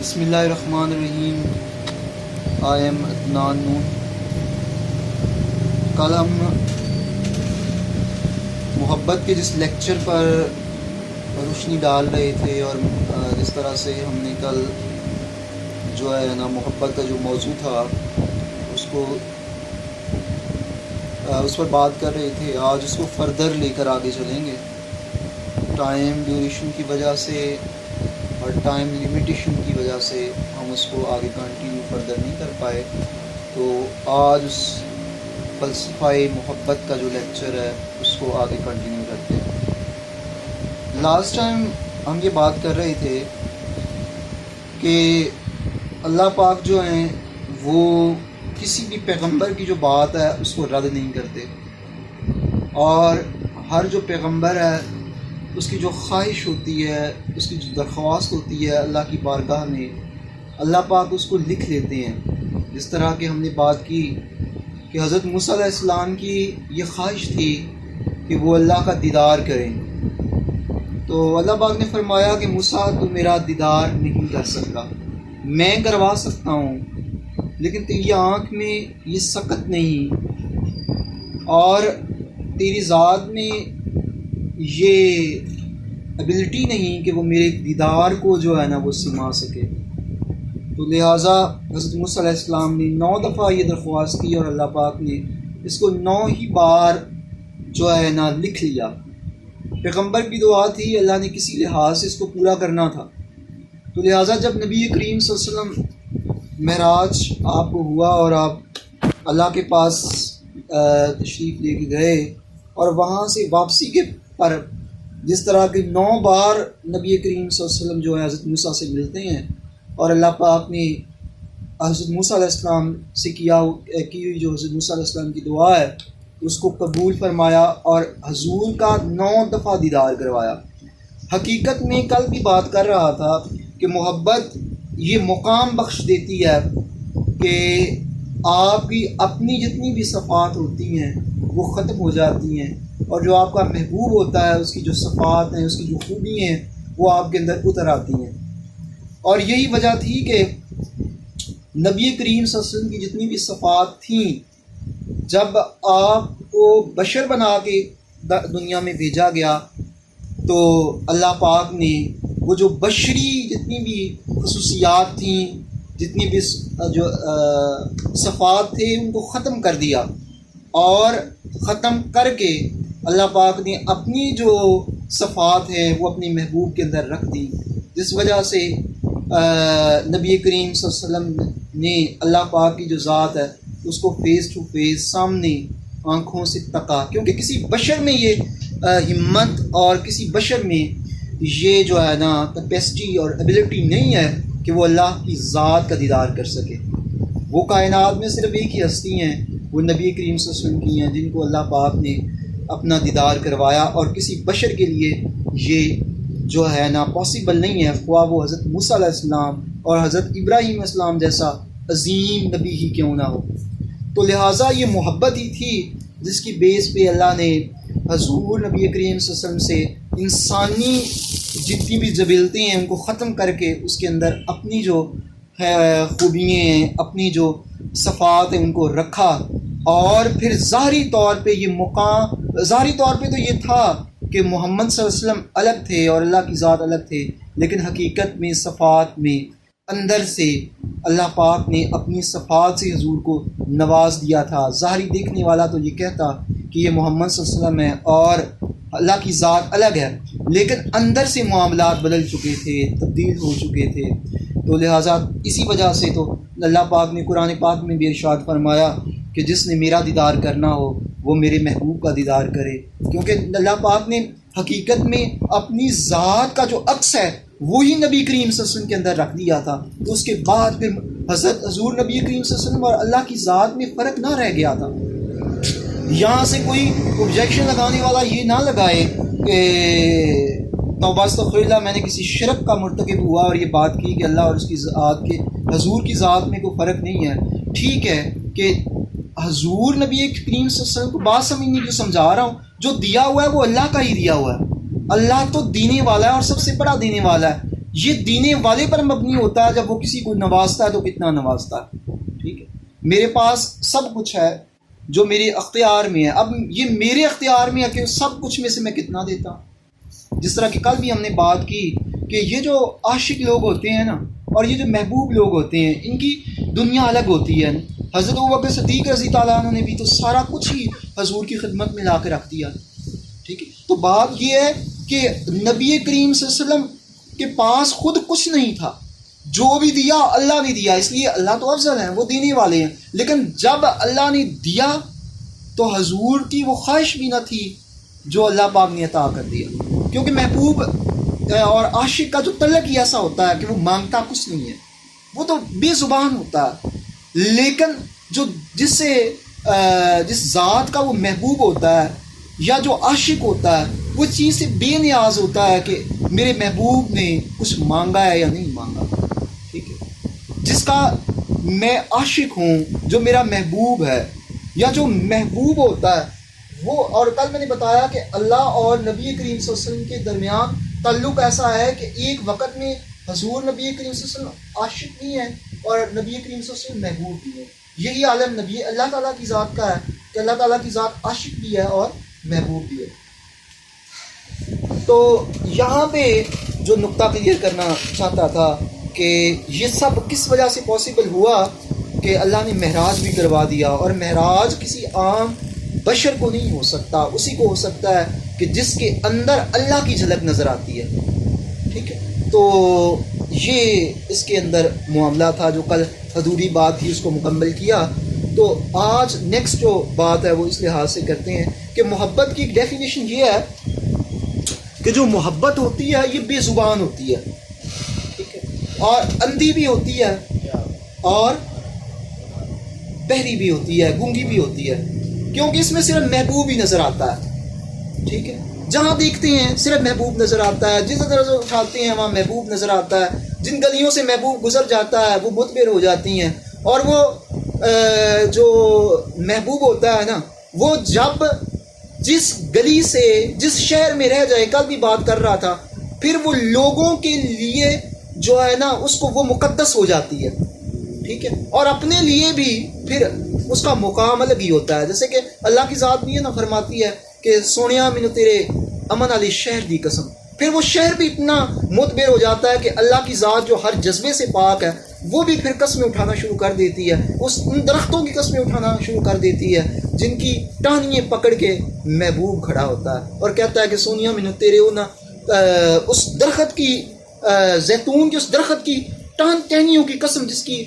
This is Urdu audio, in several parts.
بسم اللہ الرحمن الرحیم. آئی ایم عدنان نون. کل ہم محبت کے جس لیکچر پر روشنی ڈال رہے تھے اور جس طرح سے ہم نے کل جو ہے نا محبت کا جو موضوع تھا اس پر بات کر رہے تھے. آج اس کو فردر لے کر آگے چلیں گے. ٹائم ڈیوریشن کی وجہ سے اور ٹائم لیمیٹیشن کی وجہ سے ہم اس کو آگے کنٹینیو فردر نہیں کر پائے. تو آج اس فلسفہ محبت کا جو لیکچر ہے اس کو آگے کنٹینیو کرتے ہیں. لاسٹ ٹائم ہم یہ بات کر رہے تھے کہ اللہ پاک جو ہیں وہ کسی بھی پیغمبر کی جو بات ہے اس کو رد نہیں کرتے، اور ہر جو پیغمبر ہے اس کی جو خواہش ہوتی ہے، اس کی جو درخواست ہوتی ہے اللہ کی بارگاہ میں، اللہ پاک اس کو لکھ لیتے ہیں. جس طرح کہ ہم نے بات کی کہ حضرت موسیٰ علیہ السلام کی یہ خواہش تھی کہ وہ اللہ کا دیدار کریں، تو اللہ پاک نے فرمایا کہ موسیٰ تو میرا دیدار نہیں کر سکتا، میں کروا سکتا ہوں لیکن تیری آنکھ میں یہ سکت نہیں اور تیری ذات میں یہ ایبلٹی نہیں کہ وہ میرے دیدار کو جو ہے نا وہ سما سکے. تو لہٰذا حضرت موسیٰ علیہ السلام نے 9 دفعہ یہ درخواست کی اور اللہ پاک نے اس کو 9 ہی بار جو ہے نا لکھ لیا. پیغمبر کی دعا تھی، اللہ نے کسی لحاظ سے اس کو پورا کرنا تھا. تو لہٰذا جب نبی کریم صلی اللہ علیہ وسلم معراج آپ کو ہوا اور آپ اللہ کے پاس تشریف لے کے گئے اور وہاں سے واپسی کے پر جس طرح کہ 9 بار نبی کریم صلی اللہ علیہ وسلم جو ہے حضرت موسیٰ سے ملتے ہیں اور اللہ پاک نے حضرت موسیٰ علیہ السلام سے کی ہوئی جو حضرت موسیٰ علیہ السلام کی دعا ہے اس کو قبول فرمایا اور حضور کا 9 دفعہ دیدار کروایا. حقیقت میں کل بھی بات کر رہا تھا کہ محبت یہ مقام بخش دیتی ہے کہ آپ کی اپنی جتنی بھی صفات ہوتی ہیں وہ ختم ہو جاتی ہیں، اور جو آپ کا محبوب ہوتا ہے اس کی جو صفات ہیں، اس کی جو خوبی ہیں وہ آپ کے اندر اتر آتی ہیں. اور یہی وجہ تھی کہ نبی کریم صلی اللہ علیہ وسلم کی جتنی بھی صفات تھیں جب آپ کو بشر بنا کے دنیا میں بھیجا گیا تو اللہ پاک نے وہ جو بشری جتنی بھی خصوصیات تھیں، جتنی بھی جو صفات تھے ان کو ختم کر دیا، اور ختم کر کے اللہ پاک نے اپنی جو صفات ہیں وہ اپنی محبوب کے اندر رکھ دی، جس وجہ سے نبی کریم صلی اللہ علیہ وسلم نے اللہ پاک کی جو ذات ہے اس کو فیس ٹو فیس سامنے آنکھوں سے تکا، کیونکہ کسی بشر میں یہ ہمت اور کسی بشر میں یہ جو ہے نا کیپیسٹی اور ایبلٹی نہیں ہے کہ وہ اللہ کی ذات کا دیدار کر سکے. وہ کائنات میں صرف ایک ہی ہستی ہیں، وہ نبی کریم صلی اللہ علیہ وسلم کی ہیں جن کو اللہ پاک نے اپنا دیدار کروایا، اور کسی بشر کے لیے یہ جو ہے نا پاسبل نہیں ہے، خواہ وہ حضرت موسیٰ علیہ السلام اور حضرت ابراہیم علیہ السلام جیسا عظیم نبی ہی کیوں نہ ہو. تو لہٰذا یہ محبت ہی تھی جس کی بیس پہ اللہ نے حضور نبی کریم صلی اللہ علیہ وسلم سے انسانی جتنی بھی جبلتیں ہیں ان کو ختم کر کے اس کے اندر اپنی جو خوبیاں ہیں، اپنی جو صفات ہیں ان کو رکھا. اور پھر ظاہری طور پہ تو یہ تھا کہ محمد صلی اللہ علیہ وسلم الگ تھے اور اللہ کی ذات الگ تھے، لیکن حقیقت میں صفات میں اندر سے اللہ پاک نے اپنی صفات سے حضور کو نواز دیا تھا. ظاہری دیکھنے والا تو یہ کہتا کہ یہ محمد صلی اللہ علیہ وسلم ہے اور اللہ کی ذات الگ ہے، لیکن اندر سے معاملات بدل چکے تھے، تبدیل ہو چکے تھے. تو لہٰذا اسی وجہ سے تو اللہ پاک نے قرآن پاک میں بھی ارشاد فرمایا کہ جس نے میرا دیدار کرنا ہو وہ میرے محبوب کا دیدار کرے، کیونکہ اللہ پاک نے حقیقت میں اپنی ذات کا جو عکس ہے وہی نبی کریم صلی اللہ علیہ وسلم کے اندر رکھ دیا تھا. تو اس کے بعد پھر حضور نبی کریم صلی اللہ علیہ وسلم اور اللہ کی ذات میں فرق نہ رہ گیا تھا. یہاں سے کوئی اوبجیکشن لگانے والا یہ نہ لگائے کہ توبہ استغفر اللہ میں نے کسی شرک کا مرتکب ہوا اور یہ بات کی کہ اللہ اور اس کی ذات کے حضور کی ذات میں کوئی فرق نہیں ہے. ٹھیک ہے کہ حضور نبی کریم صلی اللہ علیہ وسلم کو بات سمجھنی جو سمجھا رہا ہوں، جو دیا ہوا ہے وہ اللہ کا ہی دیا ہوا ہے. اللہ تو دینے والا ہے اور سب سے بڑا دینے والا ہے. یہ دینے والے پر مبنی ہوتا ہے. جب وہ کسی کو نوازتا ہے تو کتنا نوازتا ہے. ٹھیک ہے, میرے پاس سب کچھ ہے جو میرے اختیار میں ہے. اب یہ میرے اختیار میں ہے کہ سب کچھ میں سے میں کتنا دیتا ہوں. جس طرح کہ کل بھی ہم نے بات کی کہ یہ جو عاشق لوگ ہوتے ہیں نا, اور یہ جو محبوب لوگ ہوتے ہیں, ان کی دنیا الگ ہوتی ہے. حضرت ابوبکر صدیق رضی تعالیٰ عنہ نے بھی تو سارا کچھ ہی حضور کی خدمت میں لا کے رکھ دیا. ٹھیک ہے, تو بات یہ ہے کہ نبی کریم صلی اللہ علیہ وسلم کے پاس خود کچھ نہیں تھا, جو بھی دیا اللہ نے دیا, اس لیے اللہ تو افضل ہیں, وہ دینے والے ہیں. لیکن جب اللہ نے دیا تو حضور کی وہ خواہش بھی نہ تھی جو اللہ پاک نے عطا کر دیا, کیونکہ محبوب اور عاشق کا جو تعلق ہی ایسا ہوتا ہے کہ وہ مانگتا کچھ نہیں ہے, وہ تو بے زبان ہوتا ہے. لیکن جو جس ذات کا وہ محبوب ہوتا ہے یا جو عاشق ہوتا ہے, وہ چیز سے بے نیاز ہوتا ہے کہ میرے محبوب نے کچھ مانگا ہے یا نہیں مانگا. ٹھیک ہے, جس کا میں عاشق ہوں, جو میرا محبوب ہے یا جو محبوب ہوتا ہے وہ. اور کل میں نے بتایا کہ اللہ اور نبی کریم صلی اللہ علیہ وسلم کے درمیان تعلق ایسا ہے کہ ایک وقت میں حضور نبی کریم صلی اللہ علیہ وسلم عاشق بھی ہیں اور نبی کریم صلی اللہ علیہ وسلم محبوب بھی ہیں. یہی عالم نبی اللہ تعالیٰ کی ذات کا ہے کہ اللہ تعالیٰ کی ذات عاشق بھی ہے اور محبوب بھی ہے. تو یہاں پہ جو نقطہ کلیئر کرنا چاہتا تھا کہ یہ سب کس وجہ سے پاسبل ہوا کہ اللہ نے معراج بھی کروا دیا, اور معراج کسی عام بشر کو نہیں ہو سکتا, اسی کو ہو سکتا ہے کہ جس کے اندر اللہ کی جھلک نظر آتی ہے. ٹھیک ہے, تو یہ اس کے اندر معاملہ تھا جو کل ادھوری بات تھی, اس کو مکمل کیا. تو آج نیکسٹ جو بات ہے وہ اس لحاظ سے کرتے ہیں کہ محبت کی ایک ڈیفینیشن یہ ہے کہ جو محبت ہوتی ہے یہ بے زبان ہوتی ہے. ٹھیک ہے, اور اندھی بھی ہوتی ہے اور بہری بھی ہوتی ہے, گونگی بھی ہوتی ہے, کیونکہ اس میں صرف محبوب ہی نظر آتا ہے. ٹھیک ہے, جہاں دیکھتے ہیں صرف محبوب نظر آتا ہے, جس طرح سے اٹھاتے ہیں وہاں محبوب نظر آتا ہے, جن گلیوں سے محبوب گزر جاتا ہے وہ متبر ہو جاتی ہیں. اور وہ جو محبوب ہوتا ہے نا, وہ جب جس گلی سے جس شہر میں رہ جائے, کل بھی بات کر رہا تھا, پھر وہ لوگوں کے لیے جو ہے نا اس کو وہ مقدس ہو جاتی ہے. ٹھیک ہے, اور اپنے لیے بھی پھر اس کا مقام الگ ہی ہوتا ہے. جیسے کہ اللہ کی ذات بھی ہے نا, فرماتی ہے کہ سونیا مینو تیرے امن علی شہر دی قسم. پھر وہ شہر بھی اتنا متبر ہو جاتا ہے کہ اللہ کی ذات جو ہر جذبے سے پاک ہے وہ بھی پھر قسمیں اٹھانا شروع کر دیتی ہے. ان درختوں کی قسمیں اٹھانا شروع کر دیتی ہے جن کی ٹہنیاں پکڑ کے محبوب کھڑا ہوتا ہے اور کہتا ہے کہ سونیا مینو تیرے اس درخت کی زیتون کے اس درخت کی ٹہنیوں کی قسم جس کی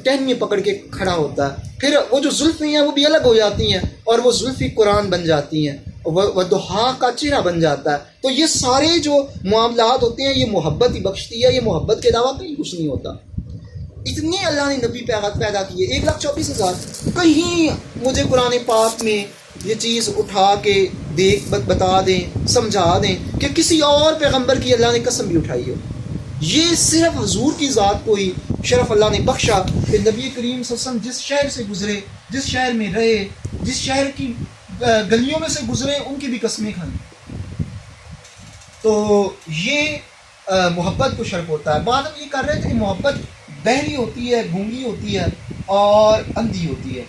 ٹہنیاں پکڑ کے کھڑا ہوتا ہے. پھر وہ جو زلفیں ہیں وہ بھی الگ ہو جاتی ہیں اور وہ زلفی قرآن بن جاتی ہیں, وہ دہا کا چہرہ بن جاتا ہے. تو یہ سارے جو معاملات ہوتے ہیں یہ محبت ہی بخشتی ہے, یہ محبت کے علاوہ کہیں کچھ نہیں ہوتا. اتنے اللہ نے نبی پیدا کیے 1,24,000. کہیں مجھے قرآن پاک میں یہ چیز اٹھا کے بتا دیں, سمجھا دیں کہ کسی اور پیغمبر کی اللہ نے قسم بھی اٹھائی ہو. یہ صرف حضور کی ذات کو ہی شرف اللہ نے بخشا کہ نبی کریم صلی اللہ علیہ وسلم جس شہر سے گزرے, جس شہر میں رہے, جس شہر کی گلیوں میں سے گزرے, ان کی بھی قسمیں کھائیں. تو یہ محبت کو شرف ہوتا ہے. بات ہم یہ کر رہے تھے کہ محبت بہری ہوتی ہے, گونگی ہوتی ہے اور اندھی ہوتی ہے.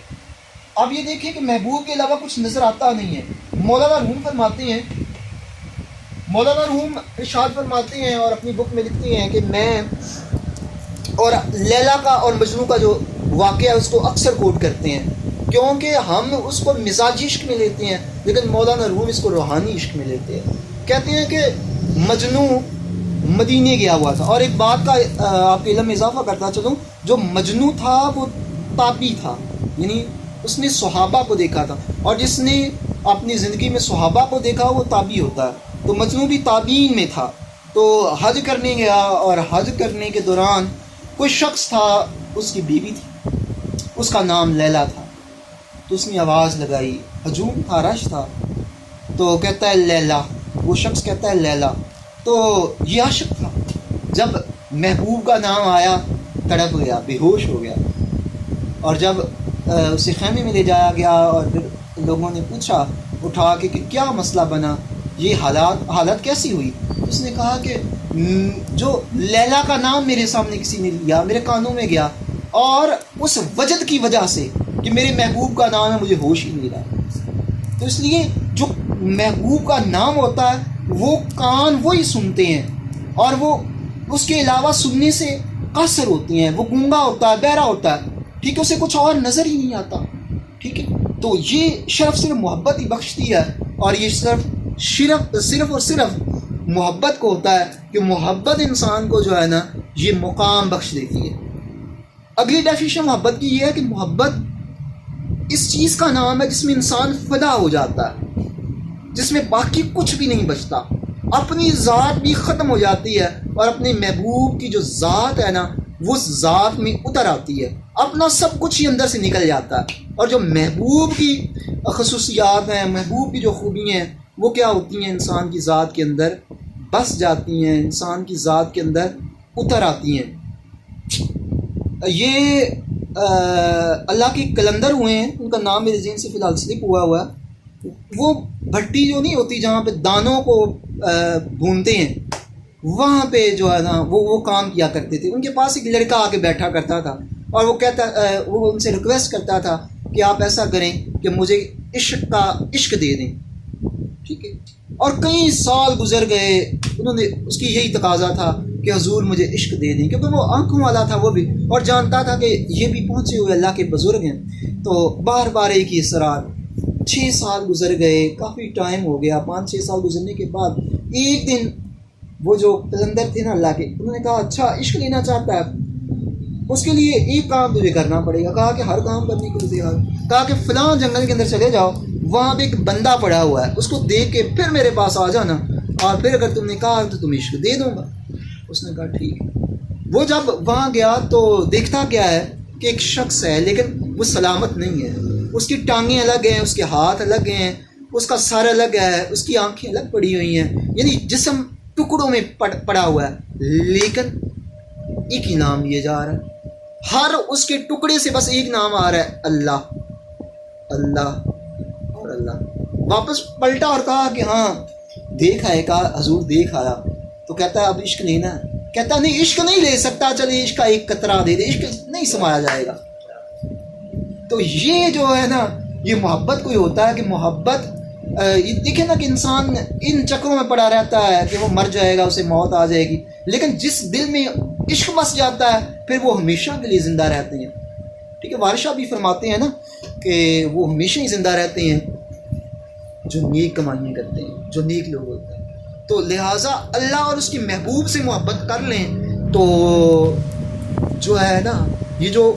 اب یہ دیکھیں کہ محبوب کے علاوہ کچھ نظر آتا نہیں ہے. مولانا روم فرماتے ہیں, مولانا روم ارشاد فرماتے ہیں اور اپنی بک میں لکھتے ہیں کہ میں اور لیلا کا اور مجنوں کا جو واقعہ ہے اس کو اکثر کوٹ کرتے ہیں کیونکہ ہم اس کو مزاجی عشق میں لیتے ہیں, لیکن مولانا روم اس کو روحانی عشق میں لیتے ہیں. کہتے ہیں کہ مجنوں مدینے گیا ہوا تھا. اور ایک بات کا آپ کے علم میں اضافہ کرتا چلوں, جو مجنوں تھا وہ تابعی تھا, یعنی اس نے صحابہ کو دیکھا تھا, اور جس نے اپنی زندگی میں صحابہ کو دیکھا وہ تابعی ہوتا ہے. تو مجنوں بھی تابعین میں تھا. تو حج کرنے گیا اور حج کرنے کے دوران کوئی شخص تھا, اس کی بیوی تھی, اس کا نام لیلا تھا. تو اس نے آواز لگائی, ہجوم تھا, رش تھا, تو کہتا ہے لیلا. وہ شخص کہتا ہے لیلا. تو یہ عاشق تھا. جب محبوب کا نام آیا تڑپ گیا, بے ہوش ہو گیا. اور جب اسے خیمے میں لے جایا گیا اور پھر لوگوں نے پوچھا اٹھا کے کہ کیا مسئلہ بنا, یہ حالت کیسی ہوئی. اس نے کہا کہ جو لیلا کا نام میرے سامنے کسی نے لیا، میرے کانوں میں گیا، اور اس وجد کی وجہ سے کہ میرے محبوب کا نام ہے مجھے ہوش ہی نہیں رہا۔ تو اس لیے جو محبوب کا نام ہوتا ہے وہ کان وہی سنتے ہیں، اور وہ اس کے علاوہ سننے سے قاصر ہوتی ہیں، وہ گونگا ہوتا ہے، بہرا ہوتا ہے، ٹھیک ہے، اسے کچھ اور نظر ہی نہیں آتا، ٹھیک ہے۔ تو یہ شرف صرف محبت ہی بخشتی ہے، اور یہ صرف اور صرف محبت کو ہوتا ہے کہ محبت انسان کو جو ہے نا یہ مقام بخش دیتی ہے۔ اگلی ڈیفینیشن محبت کی یہ ہے کہ محبت اس چیز کا نام ہے جس میں انسان فدا ہو جاتا ہے، جس میں باقی کچھ بھی نہیں بچتا، اپنی ذات بھی ختم ہو جاتی ہے اور اپنے محبوب کی جو ذات ہے نا وہ ذات میں اتر آتی ہے، اپنا سب کچھ ہی اندر سے نکل جاتا ہے، اور جو محبوب کی خصوصیات ہیں، محبوب کی جو خوبیاں ہیں وہ کیا ہوتی ہیں، انسان کی ذات کے اندر بس جاتی ہیں، انسان کی ذات کے اندر اتر آتی ہیں۔ یہ اللہ کے کلندر ہوئے ہیں، ان کا نام میرے ذہن سے فی الحال سلپ ہوا ہے، وہ بھٹی جو نہیں ہوتی جہاں پہ دانوں کو بھونتے ہیں، وہاں پہ جو ہے نا وہ کام کیا کرتے تھے۔ ان کے پاس ایک لڑکا آ کے بیٹھا کرتا تھا، اور وہ ان سے ریکویسٹ کرتا تھا کہ آپ ایسا کریں کہ مجھے عشق دے دیں، ٹھیک ہے۔ اور کئی سال گزر گئے، انہوں نے اس کی یہی تقاضا تھا کہ حضور مجھے عشق دے دیں، کیونکہ وہ آنکھوں والا تھا وہ بھی، اور جانتا تھا کہ یہ بھی پہنچے ہوئے اللہ کے بزرگ ہیں۔ تو بار بار ایک ہی اصرار، 6 سال گزر گئے، کافی ٹائم ہو گیا۔ 5-6 سال گزرنے کے بعد ایک دن وہ جو کلندر تھے نا اللہ کے، انہوں نے کہا اچھا عشق لینا چاہتا ہے، اس کے لیے ایک کام تجھے کرنا پڑے گا۔ کہا کہ ہر کام کرنے کے لیے تیار۔ کہا کہ فلاں جنگل کے اندر چلے جاؤ، وہاں پہ ایک بندہ پڑا ہوا ہے، اس کو دیکھ کے پھر میرے پاس آ جانا، اور پھر اگر تم نے کہا تو تمہیں عشق دے دوں گا۔ اس نے کہا ٹھیک ہے۔ وہ جب وہاں گیا تو دیکھتا کیا ہے کہ ایک شخص ہے، لیکن وہ سلامت نہیں ہے، اس کی ٹانگیں الگ ہیں، اس کے ہاتھ الگ ہیں، اس کا سر الگ ہے، اس کی آنکھیں الگ پڑی ہوئی ہیں، یعنی جسم ٹکڑوں میں پڑا ہوا ہے، لیکن ایک ہی نام لیے جا رہا ہے، ہر اس کے ٹکڑے سے بس ایک نام آ رہا ہے، اللہ اللہ اور اللہ۔ واپس پلٹا اور کہا کہ ہاں دیکھ آئے، کہا حضور دیکھ آیا۔ تو کہتا ہے اب عشق لینا ہے؟ کہتا نہیں عشق نہیں لے سکتا، چلے عشق کا ایک قطرہ دے دے، عشق نہیں سمایا جائے گا۔ تو یہ جو ہے نا یہ محبت کوئی ہوتا ہے کہ محبت دیکھیں نا کہ انسان ان چکروں میں پڑا رہتا ہے کہ وہ مر جائے گا، اسے موت آ جائے گی، لیکن جس دل میں عشق بس جاتا ہے پھر وہ ہمیشہ کے لیے زندہ رہتے ہیں، ٹھیک ہے۔ وارشاہ بھی فرماتے ہیں نا کہ وہ ہمیشہ ہی زندہ رہتے ہیں جو نیک کمائیاں کرتے ہیں، جو نیک لوگ ہوتے ہیں۔ تو لہٰذا اللہ اور اس کے محبوب سے محبت کر لیں تو جو ہے نا یہ جو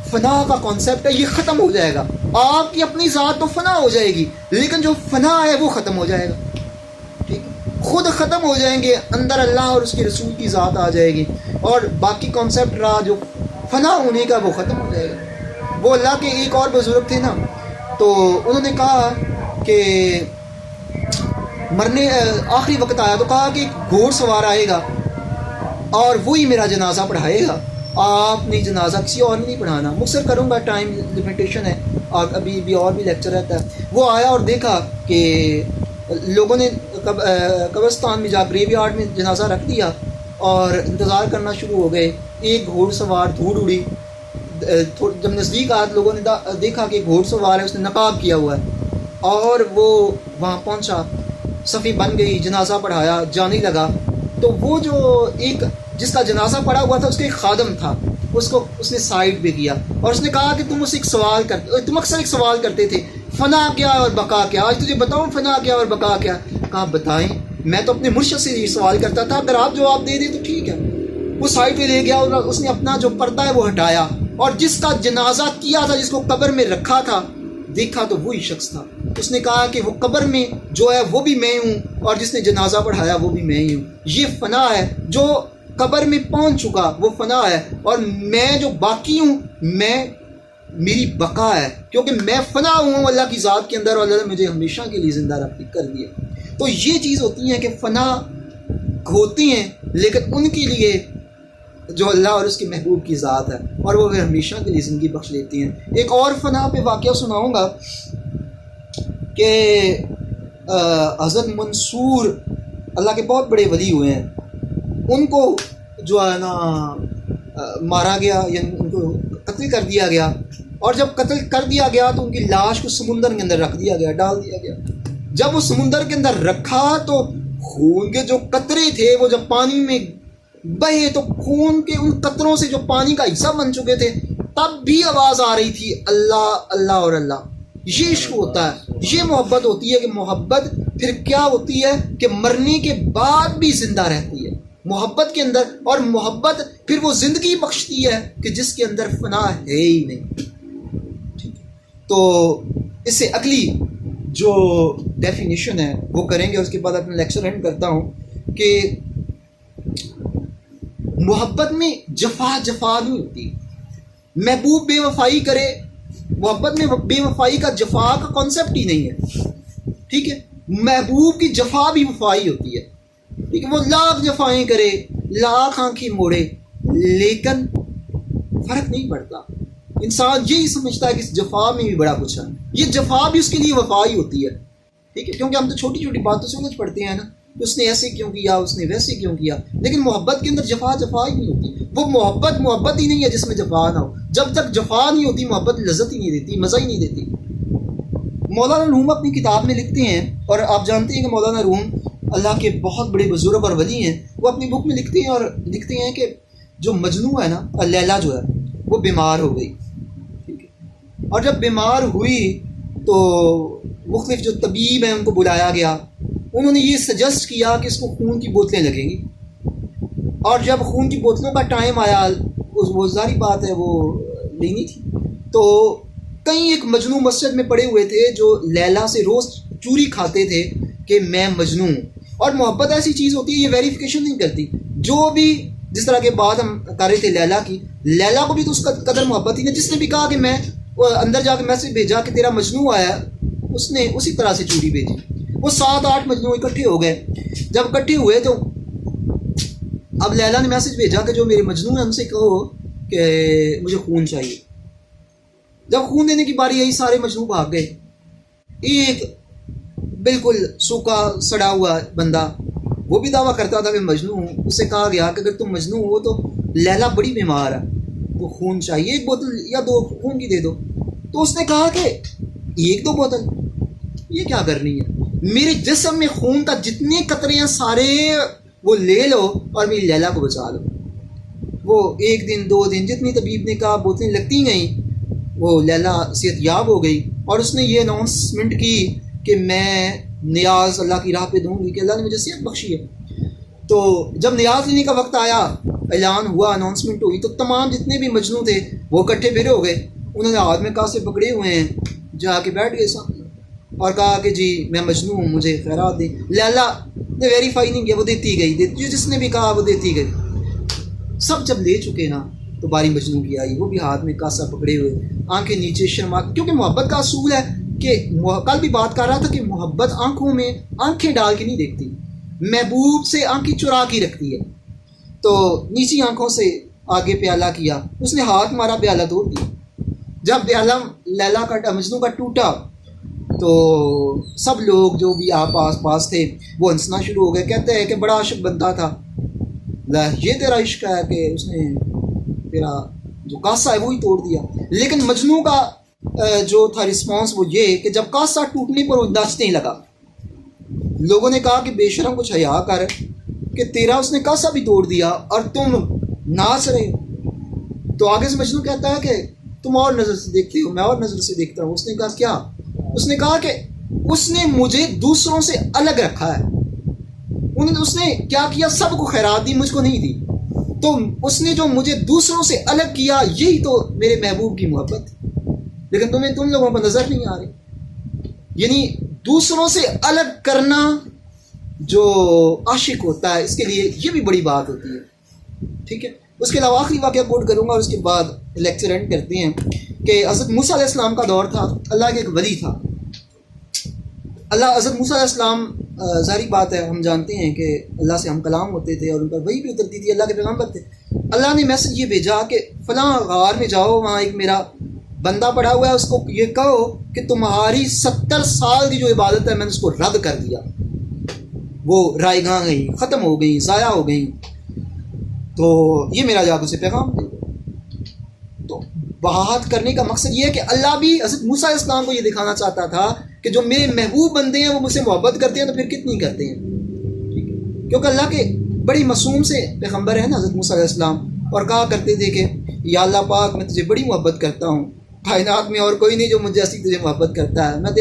فنا کا کانسیپٹ ہے یہ ختم ہو جائے گا۔ آپ کی اپنی ذات تو فنا ہو جائے گی، لیکن جو فنا ہے وہ ختم ہو جائے گا، ٹھیک ہے، خود ختم ہو جائیں گے، اندر اللہ اور اس کے رسول کی ذات آ جائے گی، اور باقی کانسیپٹ رہا جو فنا ہونے کا وہ ختم ہو جائے گا۔ وہ اللہ کے ایک اور بزرگ تھے نا، تو انہوں نے کہا کہ مرنے آخری وقت آیا تو کہا کہ ایک گھوڑ سوار آئے گا اور وہی میرا جنازہ پڑھائے گا، آپ نے جنازہ کسی اور نے نہیں پڑھانا۔ مختصر کروں گا، ٹائم لمیٹیشن ہے اور ابھی بھی اور بھی لیکچر رہتا ہے۔ وہ آیا اور دیکھا کہ لوگوں نے قبرستان میں جا گریو یارڈ میں جنازہ رکھ دیا اور انتظار کرنا شروع ہو گئے۔ ایک گھوڑ سوار دھوڑ اڑی، جب نزدیک آیا لوگوں نے دیکھا کہ گھوڑ سوار ہے، اس نے نقاب کیا ہوا ہے، اور وہ وہاں پہنچا، صفی بن گئی، جنازہ پڑھایا، جانے لگا۔ تو وہ جو ایک جس کا جنازہ پڑا ہوا تھا اس کا ایک خادم تھا، اس نے سائڈ پہ کیا اور اس نے کہا کہ تم اکثر ایک سوال کرتے تھے، فنا کیا اور بقا کیا، آج تجھے بتاؤں فنا کیا اور بقا کیا؟ کہا بتائیں، میں تو اپنے مرشد سے یہ سوال کرتا تھا، اگر آپ جواب دے دیں تو ٹھیک ہے۔ وہ سائڈ پہ لے گیا اور اس نے اپنا جو پردہ ہے وہ ہٹایا، اور جس کا جنازہ کیا تھا، جس کو قبر میں رکھا تھا، دیکھا تو وہی شخص تھا۔ اس نے کہا کہ وہ قبر میں جو ہے وہ بھی میں ہوں، اور جس نے جنازہ پڑھایا وہ بھی میں ہی ہوں۔ یہ فنا ہے، جو قبر میں پہنچ چکا وہ فنا ہے، اور میں جو باقی ہوں میری بقا ہے، کیونکہ میں فنا ہوں اللہ کی ذات کے اندر، اور اللہ نے مجھے ہمیشہ کے لیے زندہ کر دیا۔ تو یہ چیز ہوتی ہے کہ فنا ہوتی ہیں، لیکن ان کے لیے جو اللہ اور اس کے محبوب کی ذات ہے، اور وہ ہمیشہ کے لیے زندگی بخش لیتی ہیں۔ ایک اور فنا پہ واقعہ سناؤں گا کہ حضرت منصور اللہ کے بہت بڑے ولی ہوئے ہیں، ان کو جو ہے نا مارا گیا، یعنی ان کو قتل کر دیا گیا، اور جب قتل کر دیا گیا تو ان کی لاش کو سمندر کے اندر رکھ دیا گیا، ڈال دیا گیا۔ جب وہ سمندر کے اندر رکھا تو خون کے جو قطرے تھے وہ جب پانی میں بہے تو خون کے ان قطروں سے جو پانی کا حصہ بن چکے تھے، تب بھی آواز آ رہی تھی اللہ اللہ اور اللہ۔ یہ عشق ہوتا ہے، یہ محبت ہوتی ہے کہ محبت پھر کیا ہوتی ہے کہ مرنے کے بعد بھی زندہ رہتی ہے محبت کے اندر، اور محبت پھر وہ زندگی بخشتی ہے کہ جس کے اندر فنا ہے ہی نہیں۔ تو اس سے اگلی جو ڈیفینیشن ہے وہ کریں گے، اس کے بعد اپنا لیکچر اینڈ کرتا ہوں کہ محبت میں جفا نہیں ہوتی۔ محبوب بے وفائی کرے، محبت میں بے وفائی کا جفا کا کانسیپٹ ہی نہیں ہے، ٹھیک ہے۔ محبوب کی جفا بھی وفائی ہوتی ہے، ٹھیک ہے۔ وہ لاکھ جفائیں کرے، لاکھ آنکھیں موڑے، لیکن فرق نہیں پڑتا۔ انسان یہی سمجھتا ہے کہ اس جفا میں بھی بڑا کچھ ہے، یہ جفا بھی اس کے لیے وفائی ہوتی ہے، ٹھیک ہے، کیونکہ ہم تو چھوٹی چھوٹی باتوں سے الجھ پڑتے ہیں نا، اس نے ایسے کیوں کیا، اس نے ویسے کیوں کیا، لیکن محبت کے اندر جفا ہی نہیں ہوتی۔ وہ محبت ہی نہیں ہے جس میں جفا نہ ہو۔ جب تک جفا نہیں ہوتی محبت لذت ہی نہیں دیتی، مزہ ہی نہیں دیتی۔ مولانا روم اپنی کتاب میں لکھتے ہیں، اور آپ جانتے ہیں کہ مولانا روم اللہ کے بہت بڑے بزرگ اور ولی ہیں، وہ اپنی بک میں لکھتے ہیں، اور لکھتے ہیں کہ جو مجنوں ہے نا، لیلا جو ہے وہ بیمار ہو گئی، ٹھیک ہے، اور جب بیمار ہوئی تو مختلف جو طبیب ہیں ان کو بلایا گیا، انہوں نے یہ سجیسٹ کیا کہ اس کو خون کی بوتلیں لگیں گی، اور جب خون کی بوتلوں کا ٹائم آیا، وہ ظاہری بات ہے وہ لینی تھی، تو کئی ایک مجنوں مسجد میں پڑے ہوئے تھے جو لیلا سے روز چوری کھاتے تھے کہ میں مجنوں ہوں۔ اور محبت ایسی چیز ہوتی ہے، یہ ویریفیکیشن نہیں کرتی، جو بھی جس طرح کے بات ہم کر رہے تھے لیلا کی، لیلا کو بھی تو اس کا قدر محبت ہی نہیں، جس نے بھی کہا کہ میں اندر جا کے میسج بھیجا کہ تیرا مجنوں آیا، اس نے اسی طرح سے چوری بھیجی۔ وہ 7-8 مجنوں اکٹھے ہو گئے، جب اکٹھے ہوئے تو اب لیلا نے میسج بھیجا کہ جو میرے مجنوں ہیں ان سے کہو کہ مجھے خون چاہیے۔ جب خون دینے کی باری آئی سارے مجنوں بھاگ گئے، ایک بالکل سوکھا سڑا ہوا بندہ، وہ بھی دعویٰ کرتا تھا کہ مجنوں ہوں، اس سے کہا گیا کہ اگر تم مجنوں ہو تو لیلا بڑی بیمار ہے، تو خون چاہیے، 1 بوتل یا 2 خون کی دے دو۔ تو اس نے کہا کہ 1-2 بوتل یہ کیا کرنی ہے، میرے جسم میں خون کا جتنے قطرے ہیں سارے وہ لے لو اور میری لیلا کو بچا لو۔ وہ 1 دن 2 دن جتنی طبیب نے کہا بوتلیں لگتی گئیں، وہ لیلا صحت یاب ہو گئی، اور اس نے یہ اناؤنسمنٹ کی کہ میں نیاز اللہ کی راہ پہ دوں گی کہ اللہ نے مجھے صحت بخشی ہے۔ تو جب نیاز لینے کا وقت آیا، اعلان ہوا، اناؤنسمنٹ ہوئی، تو تمام جتنے بھی مجنوں تھے وہ اکٹھے پھرے ہو گئے، انہوں نے ہاتھ میں کاسے پکڑے ہوئے ہیں، جا کے بیٹھ گئے سامنے اور کہا کہ جی میں مجنوں ہوں، مجھے خیرات دیں۔ لیلا نے ویریفائی نہیں کیا، وہ دیتی گئی، جس نے بھی کہا وہ دیتی گئی۔ سب جب لے چکے نا تو باری مجنوں کی آئی، وہ بھی ہاتھ میں کاسا پکڑے ہوئے، آنکھیں نیچے شرما، کیونکہ محبت کا اصول ہے کہ کل بھی بات کر رہا تھا کہ محبت آنکھوں میں آنکھیں ڈال کے نہیں دیکھتی، محبوب سے آنکھیں چرا کے رکھتی ہے۔ تو نیچی آنکھوں سے آگے پیالہ کیا، اس نے ہاتھ مارا، پیالہ توڑ دیا۔ جب پیالہ لیلا کا مجنوں کا ٹوٹا تو سب لوگ جو بھی آس پاس تھے وہ ہنسنا شروع ہو گئے، کہتے ہیں کہ بڑا عاشق بندہ تھا، یہ تیرا عشق ہے کہ اس نے تیرا جو کاسا ہے وہی توڑ دیا۔ لیکن مجنوں کا جو تھا رسپانس وہ یہ کہ جب کاسا ٹوٹنے پر وہ ناچنے لگا، لوگوں نے کہا کہ بے شرم کچھ حیا کر کہ تیرا اس نے کاسا بھی توڑ دیا اور تم ناچ رہے ہو۔ تو آگے سے مجنوں کہتا ہے کہ تم اور نظر سے دیکھتے ہو، میں اور نظر سے دیکھتا ہوں۔ اس نے کہا کیا؟ اس نے کہا کہ اس نے مجھے دوسروں سے الگ رکھا ہے، اس نے کیا کیا، سب کو خیرات دی، مجھ کو نہیں دی۔ تو اس نے جو مجھے دوسروں سے الگ کیا، یہی تو میرے محبوب کی محبت، لیکن تم لوگوں کو نظر نہیں آ رہی۔ یعنی دوسروں سے الگ کرنا جو عاشق ہوتا ہے اس کے لیے یہ بھی بڑی بات ہوتی ہے، ٹھیک ہے۔ اس کے علاوہ آخری واقعہ کوٹ کروں گا اور اس کے بعد لیکچر اینڈ کرتے ہیں کہ حضرت موسیٰ علیہ السلام کا دور تھا، اللہ کے ایک ولی تھا۔ حضرت موسیٰ علیہ السلام، ظاہری بات ہے ہم جانتے ہیں کہ اللہ سے ہم کلام ہوتے تھے اور ان پر وحی بھی اترتی تھی، اللہ کے پیغمبر تھے۔ اللہ نے میسج یہ بھیجا کہ فلاں غار میں جاؤ، وہاں ایک میرا بندہ پڑا ہوا ہے، اس کو یہ کہو کہ تمہاری 70 سال کی جو عبادت ہے میں نے اس کو رد کر دیا، وہ رائے گاں گئی، ختم ہو گئی، ضائع ہو گئی۔ تو یہ میرا جادو سے پیغام دے دو. تو بات کرنے کا مقصد یہ ہے کہ اللہ بھی حضرت موسیٰ علیہ السلام کو یہ دکھانا چاہتا تھا کہ جو میرے محبوب بندے ہیں وہ مجھ سے محبت کرتے ہیں تو پھر کتنی کرتے ہیں. ٹھیک ہے, کیونکہ اللہ کے بڑی معصوم سے پیغمبر ہیں نا حضرت موسیٰ علیہ السلام, اور کہا کرتے تھے کہ یا اللہ پاک میں تجھے بڑی محبت کرتا ہوں, کائنات میں اور کوئی نہیں جو مجھ جیسی تجھے محبت کرتا ہے, میں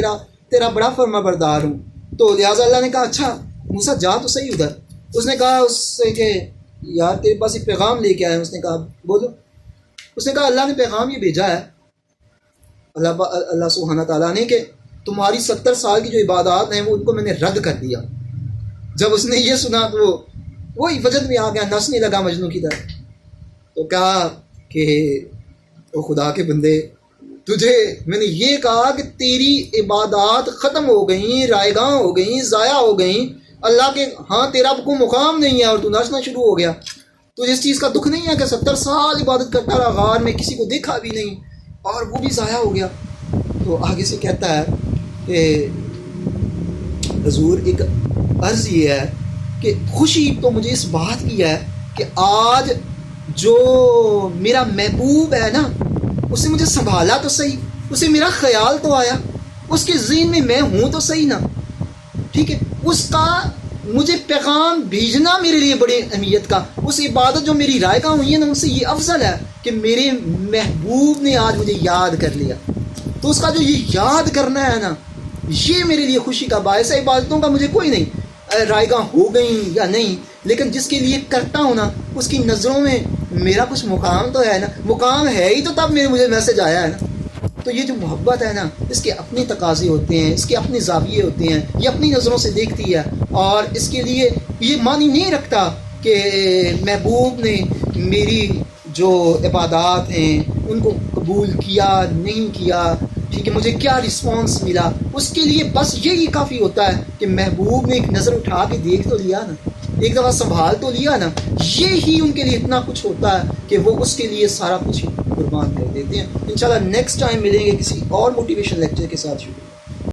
تیرا بڑا فرما بردار ہوں. تو لہٰذا اللہ نے کہا اچھا موسیٰ جا تو صحیح ادھر. اس نے کہا اس سے کہ یار تیرے پاس ایک پیغام لے کے آئے. اس نے کہا بولو. اس نے کہا اللہ نے پیغام یہ بھیجا ہے اللہ سبحانہ تعالیٰ نے کہ تمہاری 70 سال کی جو عبادات ہیں وہ ان کو میں نے رد کر دیا. جب اس نے یہ سنا تو وہی وجد میں آ گیا, نسنے لگا مجنوں کی طرح. تو کہا کہ او خدا کے بندے, تجھے میں نے یہ کہا کہ تیری عبادات ختم ہو گئیں, رائگاں ہو گئیں, ضائع ہو گئیں, اللہ کے ہاں تیرا کوئی مقام نہیں ہے اور تو نچنا شروع ہو گیا. تجھے اس چیز کا دکھ نہیں ہے کہ 70 سال عبادت کرتا رہا غار میں, کسی کو دیکھا بھی نہیں اور وہ بھی ضائع ہو گیا. تو آگے سے کہتا ہے کہ حضور ایک عرض یہ ہے کہ خوشی تو مجھے اس بات کی ہے کہ آج جو میرا محبوب ہے نا اسے مجھے سنبھالا تو صحیح, اسے میرا خیال تو آیا, اس کے ذہن میں میں ہوں تو صحیح نا. ٹھیک ہے, اس کا مجھے پیغام بھیجنا میرے لیے بڑی اہمیت کا. اس عبادت جو میری رائگاں ہوئی ہیں نا ان سے یہ افضل ہے کہ میرے محبوب نے آج مجھے یاد کر لیا. تو اس کا جو یہ یاد کرنا ہے نا یہ میرے لیے خوشی کا باعث ہے. عبادتوں کا مجھے کوئی نہیں رائگاں ہو گئیں یا نہیں, لیکن جس کے لیے کرتا ہوں نا اس کی نظروں میں میرا کچھ مقام تو ہے نا. مقام ہے ہی تو تب مجھے میسج آیا ہے نا. تو یہ جو محبت ہے نا اس کے اپنے تقاضے ہوتے ہیں, اس کے اپنے زاویے ہوتے ہیں, یہ اپنی نظروں سے دیکھتی ہے اور اس کے لیے یہ معنی نہیں رکھتا کہ محبوب نے میری جو عبادات ہیں ان کو قبول کیا نہیں کیا. ٹھیک ہے, مجھے کیا رسپانس ملا. اس کے لیے بس یہی کافی ہوتا ہے کہ محبوب نے ایک نظر اٹھا کے دیکھ تو لیا نا, ایک دفعہ سنبھال تو لیا نا. یہی ان کے لیے اتنا کچھ ہوتا ہے کہ وہ اس کے لیے سارا کچھ قربان کر دیتے ہیں. انشاءاللہ نیکسٹ ٹائم ملیں گے کسی اور موٹیویشن لیکچر کے ساتھ.